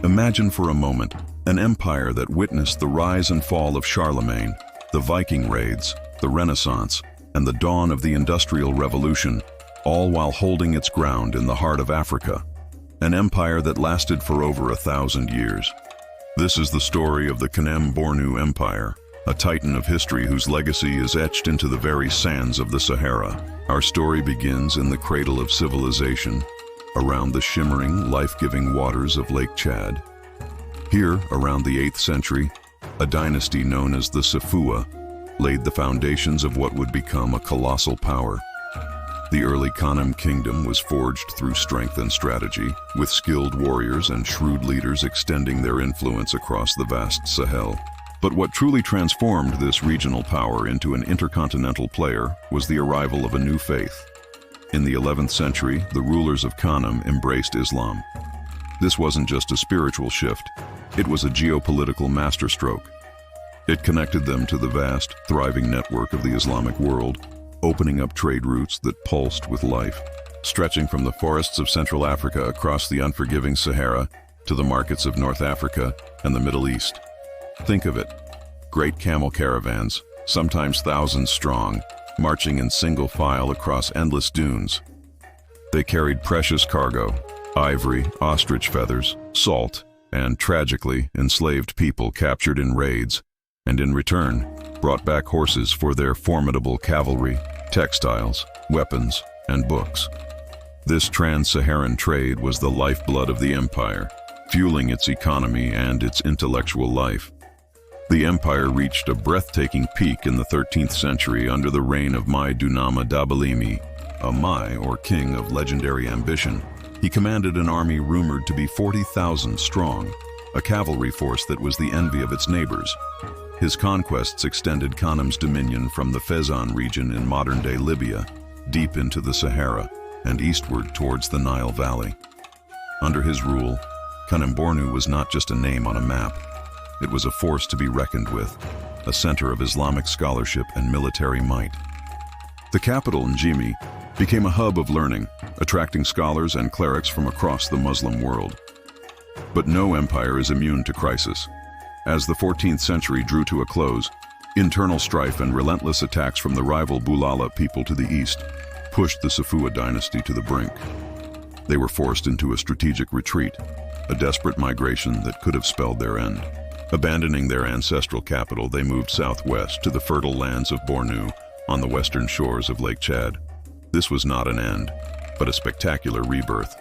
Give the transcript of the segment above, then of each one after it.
Imagine for a moment an empire that witnessed the rise and fall of Charlemagne, the Viking raids, the Renaissance, and the dawn of the Industrial Revolution, all while holding its ground in the heart of Africa. An empire that lasted for over 1,000 years. This is the story of the Kanem-Bornu Empire, a titan of history whose legacy is etched into the very sands of the Sahara. Our story begins in the cradle of civilization, around the shimmering, life-giving waters of Lake Chad. Here, around the 8th century, a dynasty known as the Safua laid the foundations of what would become a colossal power. The early Kanem kingdom was forged through strength and strategy, with skilled warriors and shrewd leaders extending their influence across the vast Sahel. But what truly transformed this regional power into an intercontinental player was the arrival of a new faith. In the 11th century, the rulers of Kanem embraced Islam. This wasn't just a spiritual shift, it was a geopolitical masterstroke. It connected them to the vast, thriving network of the Islamic world, opening up trade routes that pulsed with life, stretching from the forests of Central Africa across the unforgiving Sahara to the markets of North Africa and the Middle East. Think of it, great camel caravans, sometimes thousands strong, marching in single file across endless dunes. They carried precious cargo, ivory, ostrich feathers, salt, and tragically, enslaved people captured in raids, and in return, brought back horses for their formidable cavalry, textiles, weapons, and books. This trans-Saharan trade was the lifeblood of the empire, fueling its economy and its intellectual life. The empire reached a breathtaking peak in the 13th century under the reign of Mai Dunama Dabalimi, a Mai, or king of legendary ambition. He commanded an army rumored to be 40,000 strong, a cavalry force that was the envy of its neighbors. His conquests extended Kanem's dominion from the Fezzan region in modern-day Libya, deep into the Sahara, and eastward towards the Nile Valley. Under his rule, Kanem-Bornu was not just a name on a map. It was a force to be reckoned with, a center of Islamic scholarship and military might. The capital, Njimi, became a hub of learning, attracting scholars and clerics from across the Muslim world. But no empire is immune to crisis. As the 14th century drew to a close, internal strife and relentless attacks from the rival Bulala people to the east pushed the Safua dynasty to the brink. They were forced into a strategic retreat, a desperate migration that could have spelled their end. Abandoning their ancestral capital, they moved southwest to the fertile lands of Bornu on the western shores of Lake Chad. This was not an end, but a spectacular rebirth.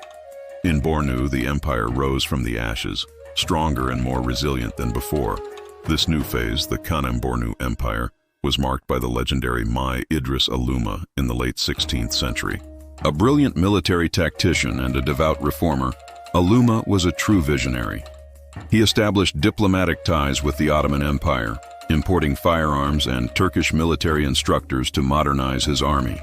In Bornu, the empire rose from the ashes, stronger and more resilient than before. This new phase, the Kanem-Bornu Empire, was marked by the legendary Mai Idris Aluma in the late 16th century. A brilliant military tactician and a devout reformer, Aluma was a true visionary. He established diplomatic ties with the Ottoman Empire, importing firearms and Turkish military instructors to modernize his army.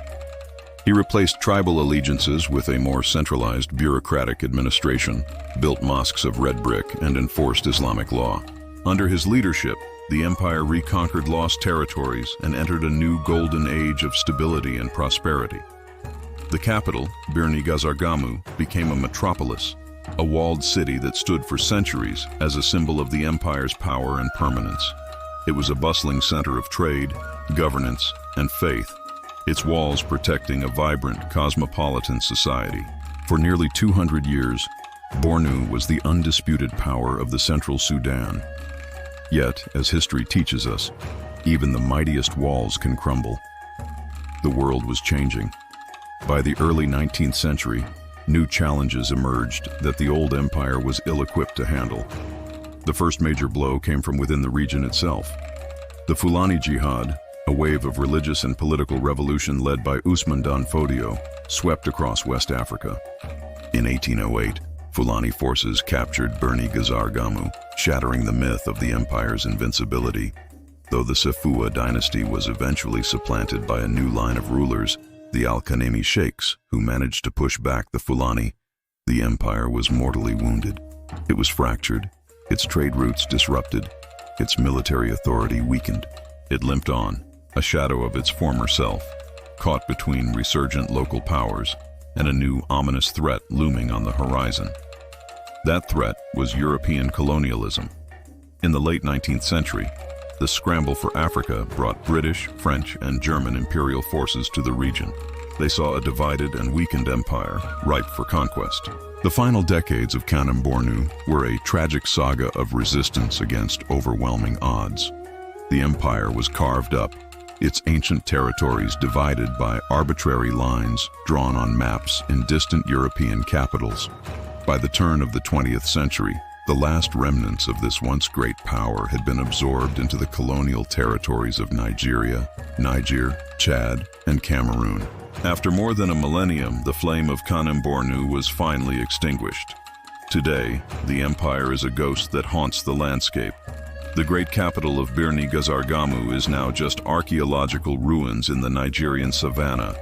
He replaced tribal allegiances with a more centralized bureaucratic administration, built mosques of red brick, and enforced Islamic law. Under his leadership, the empire reconquered lost territories and entered a new golden age of stability and prosperity. The capital, Birni Gazargamu, became a metropolis, a walled city that stood for centuries as a symbol of the empire's power and permanence. It was a bustling center of trade, governance, and faith, its walls protecting a vibrant, cosmopolitan society. For nearly 200 years, Bornu was the undisputed power of the Central Sudan. Yet, as history teaches us, even the mightiest walls can crumble. The world was changing. By the early 19th century, new challenges emerged that the old empire was ill-equipped to handle. The first major blow came from within the region itself. The Fulani Jihad, a wave of religious and political revolution led by Usman Dan Fodio, swept across West Africa. In 1808, Fulani forces captured Birni Gazargamu, shattering the myth of the empire's invincibility. Though the Safua dynasty was eventually supplanted by a new line of rulers, the Al-Kanemi Sheikhs, who managed to push back the Fulani, the empire was mortally wounded. It was fractured, its trade routes disrupted, its military authority weakened. It limped on, a shadow of its former self, caught between resurgent local powers and a new ominous threat looming on the horizon. That threat was European colonialism. In the late 19th century, the scramble for Africa brought British, French, and German imperial forces to the region. They saw a divided and weakened empire, ripe for conquest. The final decades of Kanem-Bornu were a tragic saga of resistance against overwhelming odds. The empire was carved up, its ancient territories divided by arbitrary lines drawn on maps in distant European capitals. By the turn of the 20th century, the last remnants of this once great power had been absorbed into the colonial territories of Nigeria, Niger, Chad, and Cameroon. After more than a millennium, the flame of Kanem-Bornu was finally extinguished. Today, the empire is a ghost that haunts the landscape. The great capital of Birni Gazargamu is now just archaeological ruins in the Nigerian savannah.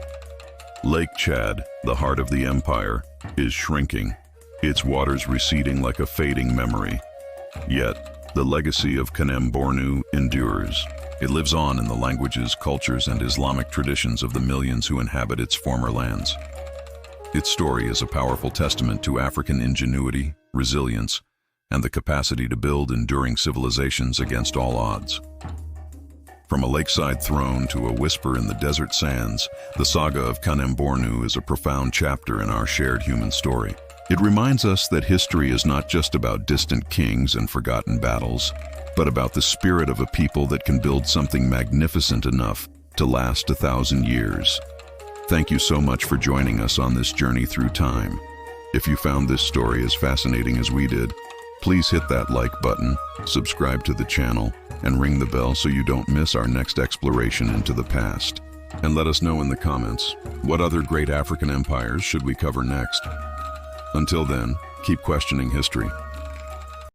Lake Chad, the heart of the empire, is shrinking, its waters receding like a fading memory. Yet, the legacy of Kanem-Bornu endures. It lives on in the languages, cultures, and Islamic traditions of the millions who inhabit its former lands. Its story is a powerful testament to African ingenuity, resilience, and the capacity to build enduring civilizations against all odds. From a lakeside throne to a whisper in the desert sands, the saga of Kanem-Bornu is a profound chapter in our shared human story. It reminds us that history is not just about distant kings and forgotten battles, but about the spirit of a people that can build something magnificent enough to last 1,000 years. Thank you so much for joining us on this journey through time. If you found this story as fascinating as we did, please hit that like button, subscribe to the channel, and ring the bell so you don't miss our next exploration into the past. And let us know in the comments, what other great African empires should we cover next? Until then, keep questioning history.